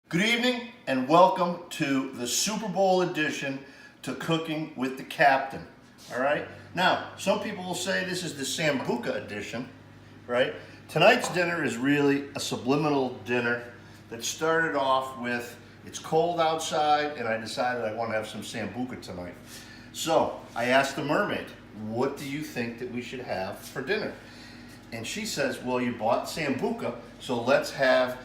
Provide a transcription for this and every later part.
Good evening and welcome to the Super Bowl edition to Cooking with the Captain. All right. Now, some people will say this is the Sambuca edition, right? Tonight's dinner is really a subliminal dinner that started off with it's cold outside and I decided I want to have some Sambuca tonight. So I asked the mermaid, what do you think that we should have for dinner? And she says, well, you bought Sambuca, so let's have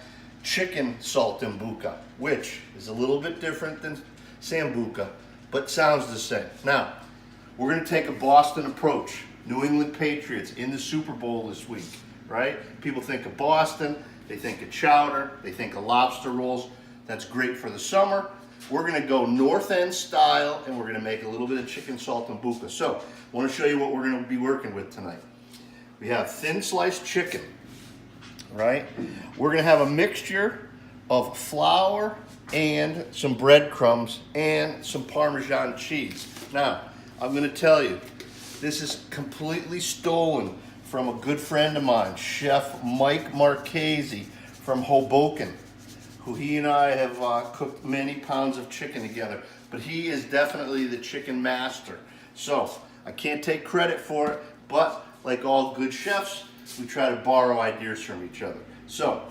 chicken Saltimbocca, which is a little bit different than Sambuca, but sounds the same. Now, we're going to take a Boston approach. New England Patriots in the Super Bowl this week, right? People think of Boston, they think of chowder, they think of lobster rolls. That's great for the summer. We're going to go North End style, and we're going to make a little bit of chicken Saltimbocca. So, I want to show you what we're going to be working with tonight. We have thin sliced chicken. Right? We're going to have a mixture of flour and some breadcrumbs and some Parmesan cheese. Now, I'm going to tell you, this is completely stolen from a good friend of mine, Chef Mike Marchese from Hoboken, who he and I have cooked many pounds of chicken together, but he is definitely the chicken master. So, I can't take credit for it, but like all good chefs, we try to borrow ideas from each other. So,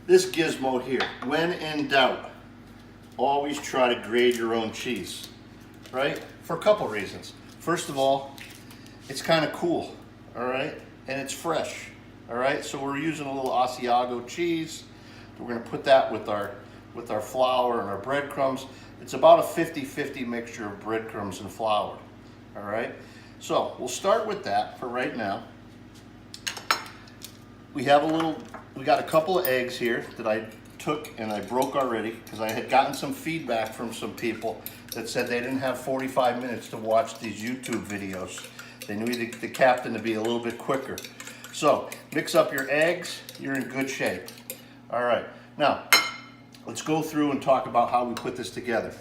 this gizmo here, when in doubt, always try to grade your own cheese, right? For a couple reasons. First of all, it's kind of cool, all right? And it's fresh, all right? So we're using a little Asiago cheese. We're gonna put that with our flour and our breadcrumbs. It's about a 50-50 mixture of breadcrumbs and flour, all right? So we'll start with that for right now. We got a couple of eggs here that I took and I broke already because I had gotten some feedback from some people that said they didn't have 45 minutes to watch these YouTube videos. They needed the captain to be a little bit quicker. So mix up your eggs, you're in good shape. All right, now let's go through and talk about how we put this together.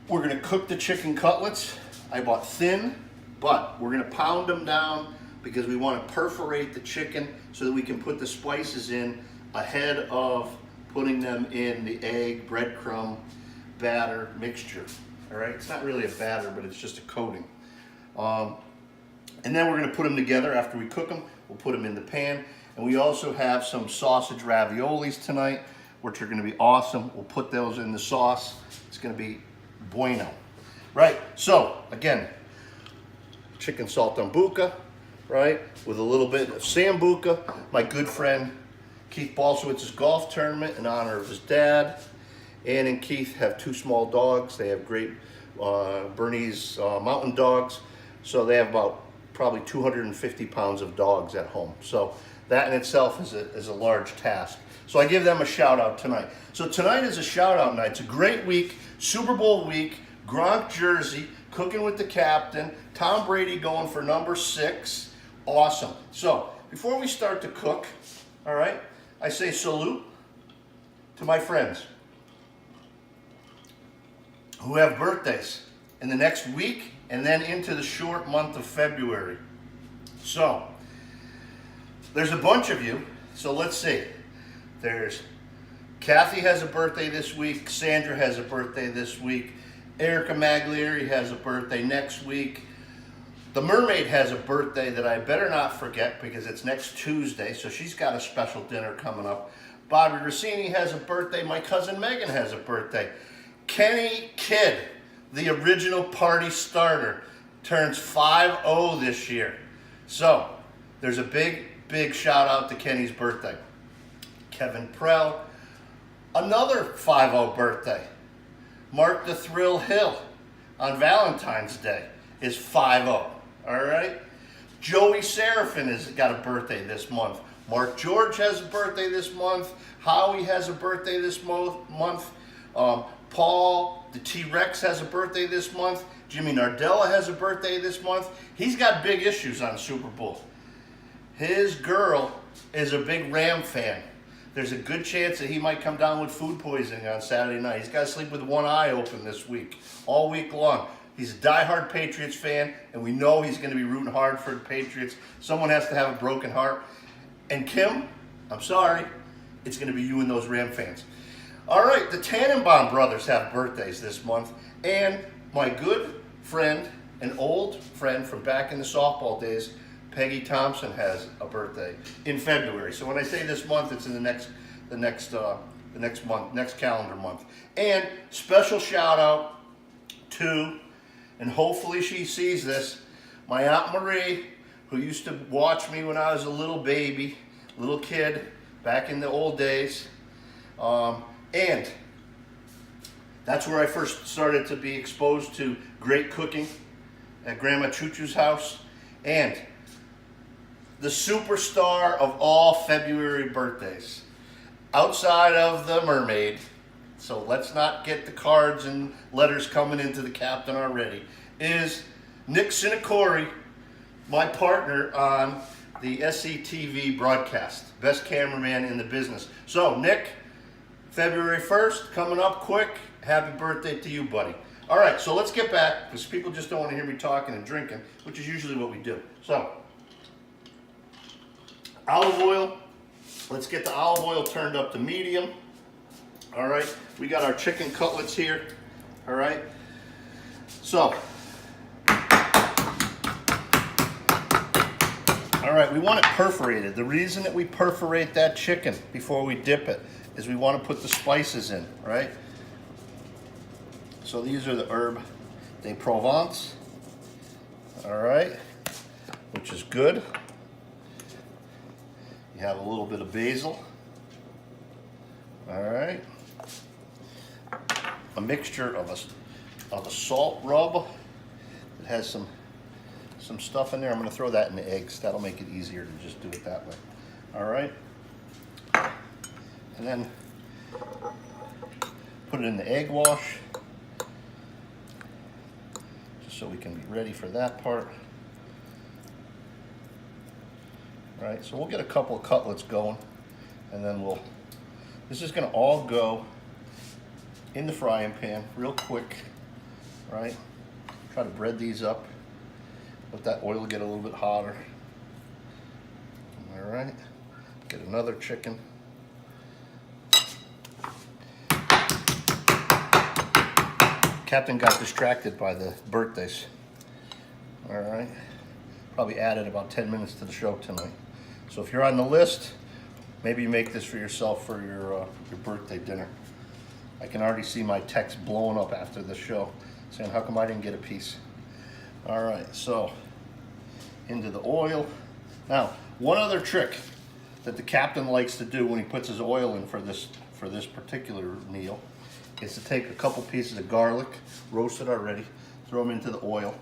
We're gonna cook the chicken cutlets. I bought thin, but we're gonna pound them down because we want to perforate the chicken so that we can put the spices in ahead of putting them in the egg, breadcrumb, batter mixture. All right, it's not really a batter, but it's just a coating. And then we're going to put them together after we cook them. We'll put them in the pan. And we also have some sausage raviolis tonight, which are going to be awesome. We'll put those in the sauce. It's going to be bueno. Right, so again, chicken Saltimbocca, right, with a little bit of Sambuca. My good friend Keith Balsowitz's golf tournament in honor of his dad. Ann and Keith have two small dogs. They have great Bernese mountain dogs. So they have about probably 250 pounds of dogs at home. So that in itself is a large task. So I give them a shout out tonight. So tonight is a shout out night. It's a great week, Super Bowl week, Gronk jersey, cooking with the captain, Tom Brady going for number 6. Awesome. So, before we start to cook, all right, I say salute to my friends who have birthdays in the next week and then into the short month of February. So, there's a bunch of you, so let's see. There's Kathy has a birthday this week, Sandra has a birthday this week, Erica Maglieri has a birthday next week. The mermaid has a birthday that I better not forget because it's next Tuesday, so she's got a special dinner coming up. Bobby Rossini has a birthday. My cousin Megan has a birthday. Kenny Kidd, the original party starter, turns 5-0 this year. So there's a big shout out to Kenny's birthday. Kevin Prell, another 5-0 birthday. Mark the Thrill Hill on Valentine's Day is 5-0. All right? Joey Seraphin has got a birthday this month. Mark George has a birthday this month. Howie has a birthday this month. Paul, the T-Rex, has a birthday this month. Jimmy Nardella has a birthday this month. He's got big issues on Super Bowl. His girl is a big Ram fan. There's a good chance that he might come down with food poisoning on Saturday night. He's got to sleep with one eye open this week, all week long. He's a diehard Patriots fan, and we know he's going to be rooting hard for the Patriots. Someone has to have a broken heart. And Kim, I'm sorry, it's going to be you and those Ram fans. All right, the Tannenbaum brothers have birthdays this month, and my good friend, an old friend from back in the softball days, Peggy Thompson, has a birthday in February. So when I say this month, it's in the next month, next calendar month. And special shout out to, and hopefully she sees this, my Aunt Marie, who used to watch me when I was a little baby, little kid, back in the old days. And that's where I first started to be exposed to great cooking at Grandma Choo-Choo's house. And the superstar of all February birthdays, outside of the mermaid, so let's not get the cards and letters coming into the captain already, is Nick Sinacori, my partner on the SCTV broadcast, best cameraman in the business. So Nick, February 1st, coming up quick. Happy birthday to you, buddy. All right, so let's get back, because people just don't want to hear me talking and drinking, which is usually what we do. So, olive oil. Let's get the olive oil turned up to medium. All right, we got our chicken cutlets here. All right, so, all right, we want it perforated. The reason that we perforate that chicken before we dip it is we want to put the spices in, right? So these are the herb de Provence, all right, which is good. You have a little bit of basil, all right. A mixture of a salt rub that has some stuff in there. I'm going to throw that in the eggs. That'll make it easier to just do it that way, all right. And then put it in the egg wash, just so we can be ready for that part. All right, so we'll get a couple of cutlets going, and then this is gonna all go in the frying pan real quick, right? Try to bread these up, let that oil get a little bit hotter. All right, get another chicken. Captain got distracted by the birthdays. All right, probably added about 10 minutes to the show tonight. So if you're on the list, maybe you make this for yourself for your birthday dinner. I can already see my text blowing up after the show, saying, how come I didn't get a piece? All right, so into the oil. Now, one other trick that the captain likes to do when he puts his oil in for this particular meal is to take a couple pieces of garlic, roasted already, throw them into the oil,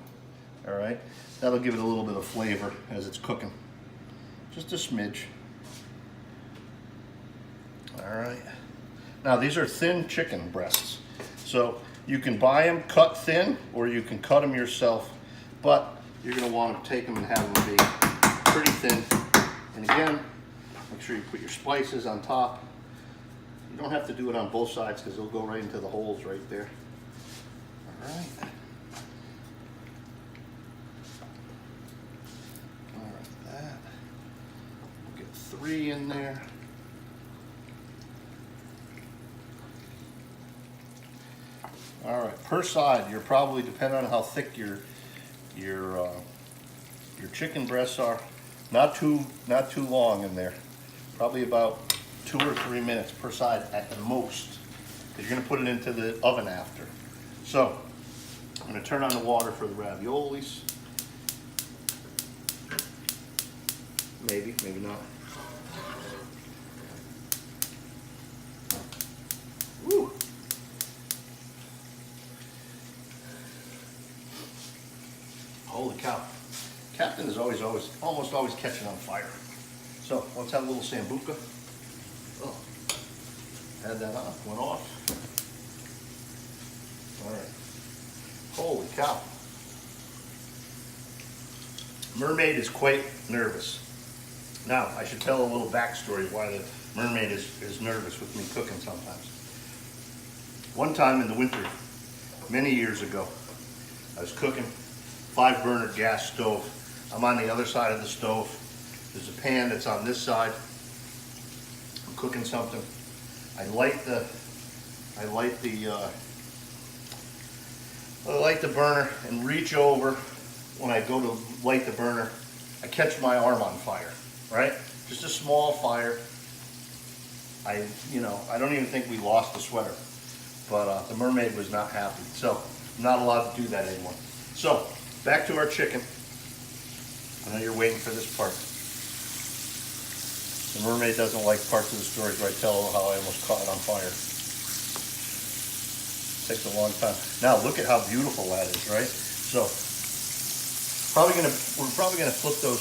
all right? That'll give it a little bit of flavor as it's cooking. Just a smidge. All right. Now, these are thin chicken breasts. So you can buy them cut thin, or you can cut them yourself, but you're gonna want to take them and have them be pretty thin. And again, make sure you put your spices on top. You don't have to do it on both sides because they'll go right into the holes right there. All right. All right, that. We'll get 3 in there. All right, per side, you're probably, depending on how thick your chicken breasts are, not too long in there. Probably about 2 or 3 minutes per side at the most, because you're going to put it into the oven after. So I'm going to turn on the water for the raviolis. Maybe, maybe not. Woo. Holy cow. Captain is almost always catching on fire. So let's have a little Sambuca. Oh, had that on, went off. All right. Holy cow. Mermaid is quite nervous. Now, I should tell a little backstory of why the mermaid is nervous with me cooking sometimes. One time in the winter, many years ago, I was cooking 5-burner gas stove. I'm on the other side of the stove. There's a pan that's on this side. I'm cooking something, I light the burner and reach over. When I go to light the burner, I catch my arm on fire, right? Just a small fire. I don't even think we lost the sweater, but the mermaid was not happy. So I'm not allowed to do that anymore. So back to our chicken. I know you're waiting for this part. The mermaid doesn't like parts of the stories where I tell her how I almost caught it on fire. Takes a long time. Now look at how beautiful that is, right? So we're probably gonna flip those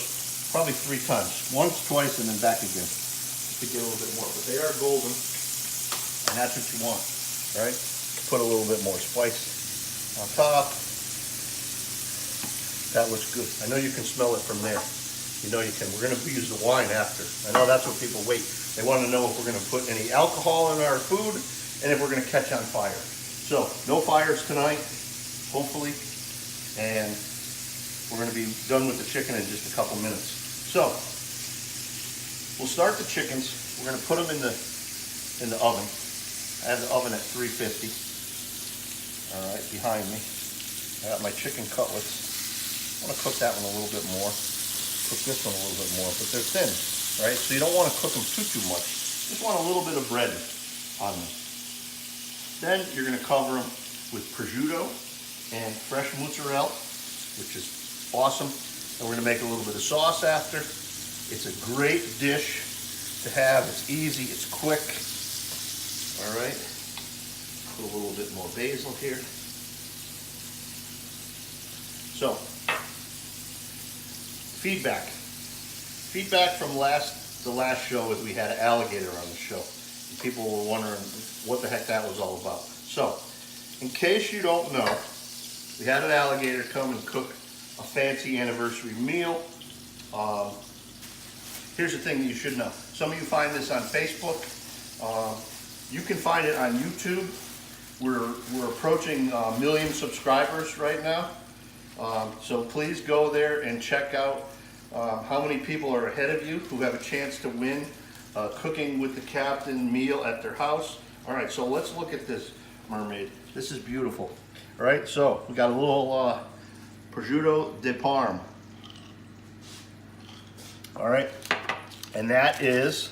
probably 3 times. Once, twice, and then back again. Just to get a little bit more. But they are golden, and that's what you want, right? Put a little bit more spice on top. That looks good. I know you can smell it from there. You know you can. We're going to use the wine after. I know that's what people wait. They want to know if we're going to put any alcohol in our food and if we're going to catch on fire. So, no fires tonight, hopefully. And we're going to be done with the chicken in just a couple minutes. So, we'll start the chickens. We're going to put them in the oven. I have the oven at 350. All right, behind me. I got my chicken cutlets. I want to cook that one a little bit more. Cook this one a little bit more, but they're thin, right? So you don't want to cook them too much. Just want a little bit of bread on them. Then you're going to cover them with prosciutto and fresh mozzarella, which is awesome. And we're going to make a little bit of sauce after. It's a great dish to have. It's easy. It's quick. All right. Put a little bit more basil here. So, feedback from the last show is we had an alligator on the show. And people were wondering what the heck that was all about. So, in case you don't know, we had an alligator come and cook a fancy anniversary meal. Here's the thing that you should know. Some of you find this on Facebook. You can find it on YouTube. We're approaching 1 million subscribers right now. So please go there and check out how many people are ahead of you who have a chance to win Cooking with the Captain meal at their house. All right, so let's look at this mermaid. This is beautiful. All right, so we got a little prosciutto di Parma. All right, and that is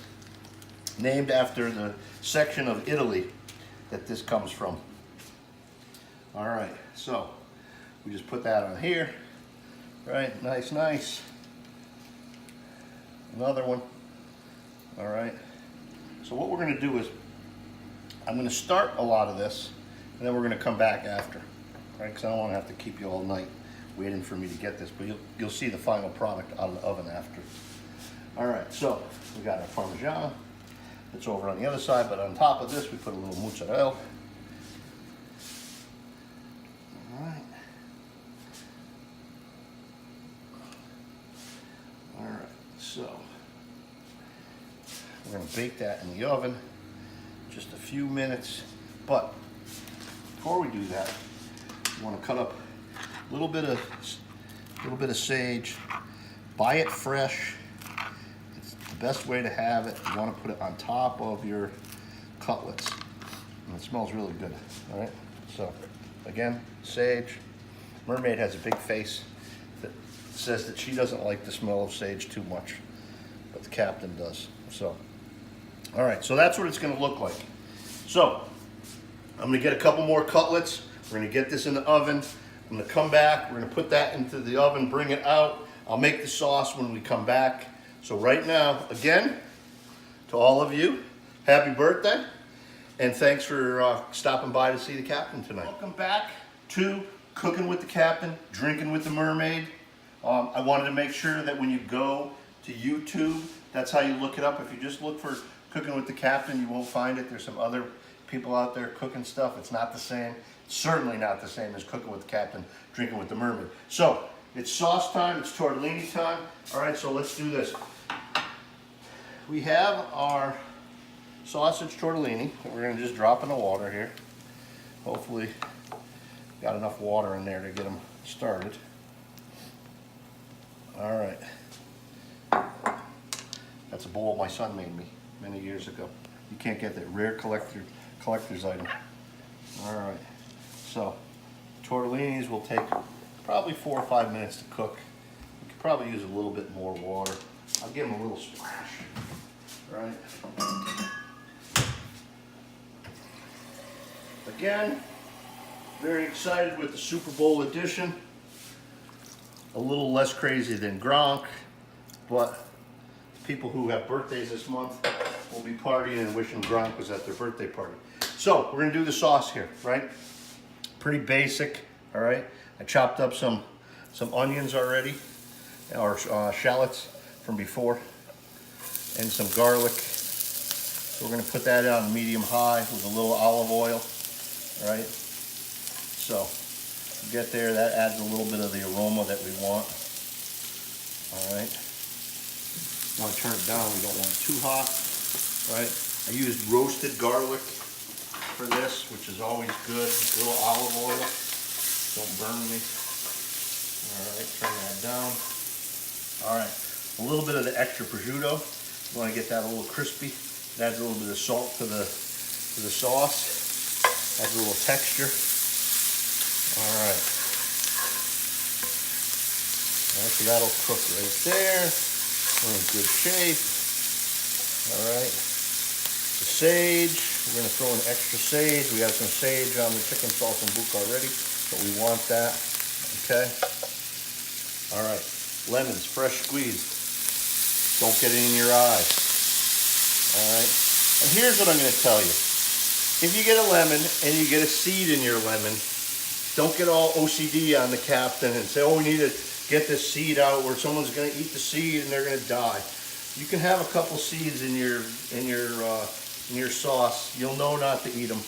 named after the section of Italy that this comes from. All right, so we just put that on here, right? Nice, nice. Another one. All right. So what we're going to do is, I'm going to start a lot of this, and then we're going to come back after, right? Because I don't want to have to keep you all night waiting for me to get this, but you'll see the final product out of the oven after. All right. So we got our Parmesan. It's over on the other side, but on top of this, we put a little mozzarella. All right. All right, so we're going to bake that in the oven just a few minutes. But before we do that, we want to cut up a little bit of sage. Buy it fresh. It's the best way to have it. You want to put it on top of your cutlets, and it smells really good. All right. So again, sage. Mermaid has a big face that says that she doesn't like the smell of sage too much, but the captain does. So, all right, so that's what it's going to look like. So, I'm going to get a couple more cutlets. We're going to get this in the oven. I'm going to come back. We're going to put that into the oven, bring it out. I'll make the sauce when we come back. So right now, again, to all of you, happy birthday, and thanks for stopping by to see the captain tonight. Welcome back to Cooking with the Captain, Drinking with the Mermaid. I wanted to make sure that when you go to YouTube, that's how you look it up. If you just look for Cooking with the Captain, you won't find it. There's some other people out there cooking stuff. It's not the same. It's certainly not the same as Cooking with the Captain, Drinking with the Mermaid. So, it's sauce time. It's tortellini time. All right, so let's do this. We have our sausage tortellini that we're going to just drop in the water here. Hopefully, got enough water in there to get them started. All right. That's a bowl my son made me. many years ago. You can't get that rare collector's item. All right, so tortellinis will take probably 4 or 5 minutes to cook. You could probably use a little bit more water. I'll give them a little splash, right? Again, very excited with the Super Bowl edition. A little less crazy than Gronk, but people who have birthdays this month will be partying and wishing Gronk was at their birthday party. So we're gonna do the sauce here, right? Pretty basic, all right? I chopped up some onions already, or shallots from before, and some garlic. So we're gonna put that on medium-high with a little olive oil, all right? So get there, that adds a little bit of the aroma that we want, all right? You want to turn it down, we don't want it too hot, right? I used roasted garlic for this, which is always good. A little olive oil, don't burn me. All right, turn that down. All right, a little bit of the extra prosciutto. You want to get that a little crispy. It adds a little bit of salt to the sauce. Adds a little texture. All right. All right, so that'll cook right there. We're in good shape. All right. The sage, we're going to throw in extra sage. We have some sage on the chicken saltimbocca already, but we want that. Okay. All right. Lemons, fresh squeezed. Don't get it in your eyes. All right. And here's what I'm going to tell you. If you get a lemon and you get a seed in your lemon, don't get all OCD on the captain and say, oh, we need to get this seed out where someone's going to eat the seed and they're going to die. You can have a couple seeds in your sauce. You'll know not to eat them.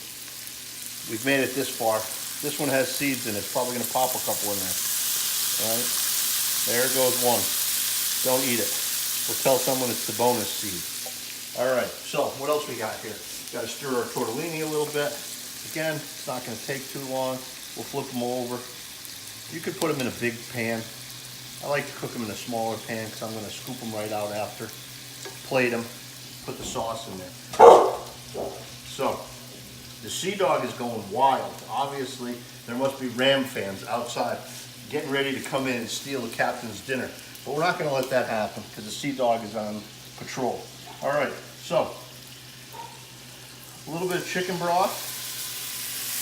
We've made it this far. This one has seeds in it. It's probably going to pop a couple in there. All right. There goes one. Don't eat it. We'll tell someone it's the bonus seed. All right. So what else we got here? Got to stir our tortellini a little bit. Again, it's not going to take too long. We'll flip them over. You could put them in a big pan. I like to cook them in a smaller pan because I'm going to scoop them right out after. Plate them, put the sauce in there. So, the Sea Dog is going wild. Obviously, there must be Ram fans outside getting ready to come in and steal the captain's dinner. But we're not going to let that happen because the Sea Dog is on patrol. All right, so, a little bit of chicken broth.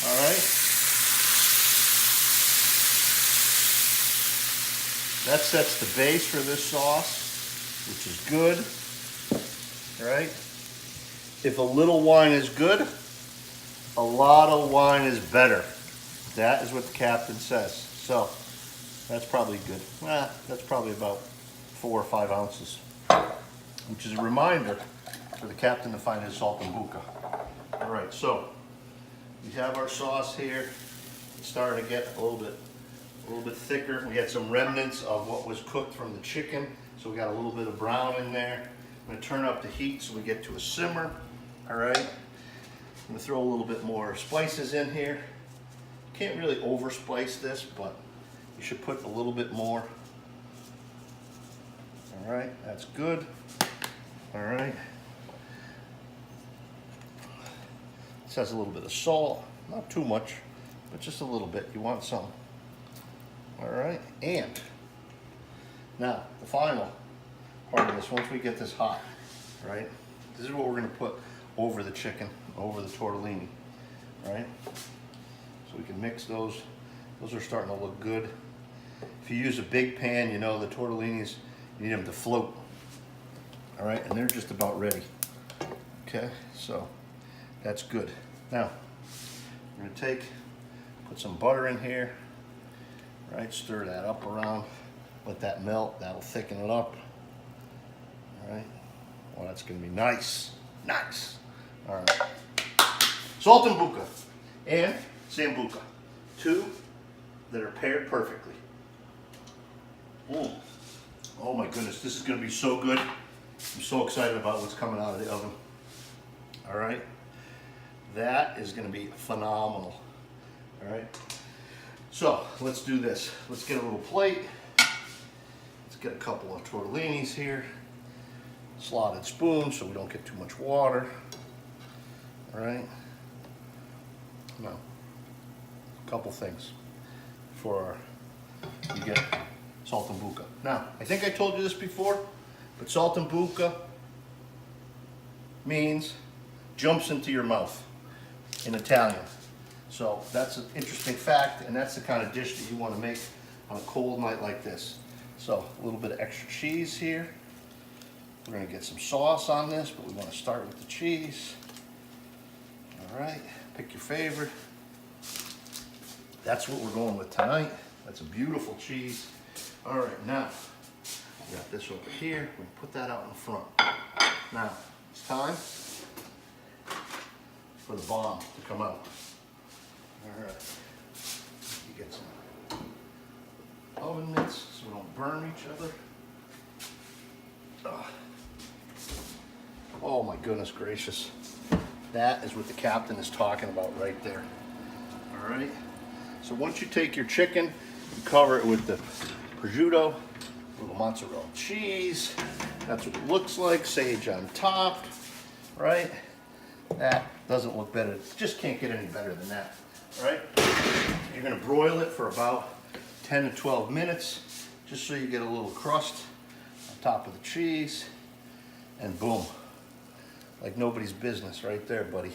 All right. That sets the base for this sauce, which is good, right? If a little wine is good, a lot of wine is better. That is what the captain says. So that's probably good. Well, that's probably about 4 or 5 ounces, which is a reminder for the captain to find his saltimbocca. All right, so we have our sauce here. It's starting to get a little bit thicker. We had some remnants of what was cooked from the chicken, so we got a little bit of brown in there. I'm going to turn up the heat so we get to a simmer. All right. I'm going to throw a little bit more spices in here. Can't really over spice this, but you should put a little bit more. All right, that's good. All right. This has a little bit of salt, not too much, but just a little bit. You want some. All right, and now the final part of this, once we get this hot, right, this is what we're going to put over the chicken, over the tortellini, right? So we can mix those. Those are starting to look good. If you use a big pan, you know the tortellinis, you need them to float. All right, and they're just about ready. Okay, so that's good. Now, we're going to put some butter in here. Right, stir that up around, let that melt, that'll thicken it up. All right, well, that's gonna be nice, nice. All right, saltimbocca and sambuca, 2 that are paired perfectly. Oh my goodness, this is gonna be so good. I'm so excited about what's coming out of the oven. All right, that is gonna be phenomenal. All right. So let's do this. Let's get a little plate. Let's get a couple of tortellinis here. slotted spoon so we don't get too much water. All right. Now, a couple things for you get Saltimbocca. Now, I think I told you this before, but Saltimbocca means jumps into your mouth in Italian. So that's an interesting fact, and that's the kind of dish that you want to make on a cold night like this. So a little bit of extra cheese here. We're going to get some sauce on this, but we want to start with the cheese. All right, pick your favorite. That's what we're going with tonight. That's a beautiful cheese. All right, now we got this over here. We put that out in front. Now it's time for the bomb to come out. All right, you get some oven mitts so we don't burn each other. Oh my goodness gracious. That is what the captain is talking about right there. All right. So once you take your chicken, you cover it with the prosciutto, a little mozzarella cheese. That's what it looks like. Sage on top, right? That doesn't look better. It just can't get any better than that, all right? You're gonna broil it for about 10 to 12 minutes, just so you get a little crust on top of the cheese, and boom. Like nobody's business right there, buddy.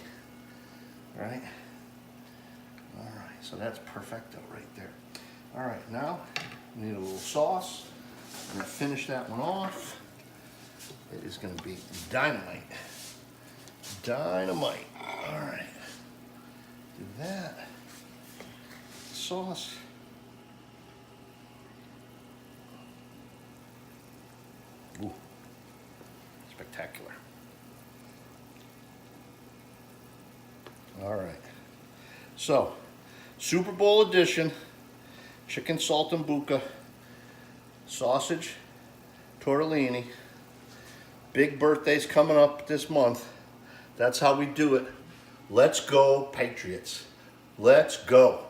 All right? All right, so that's perfecto right there. All right, now we need a little sauce. I'm gonna finish that one off. It is gonna be dynamite. Dynamite. All right, do that. Sauce. Ooh, spectacular. All right, so Super Bowl edition, chicken Saltimbocca, sausage, tortellini. Big birthdays coming up this month. That's how we do it. Let's go, Patriots. Let's go.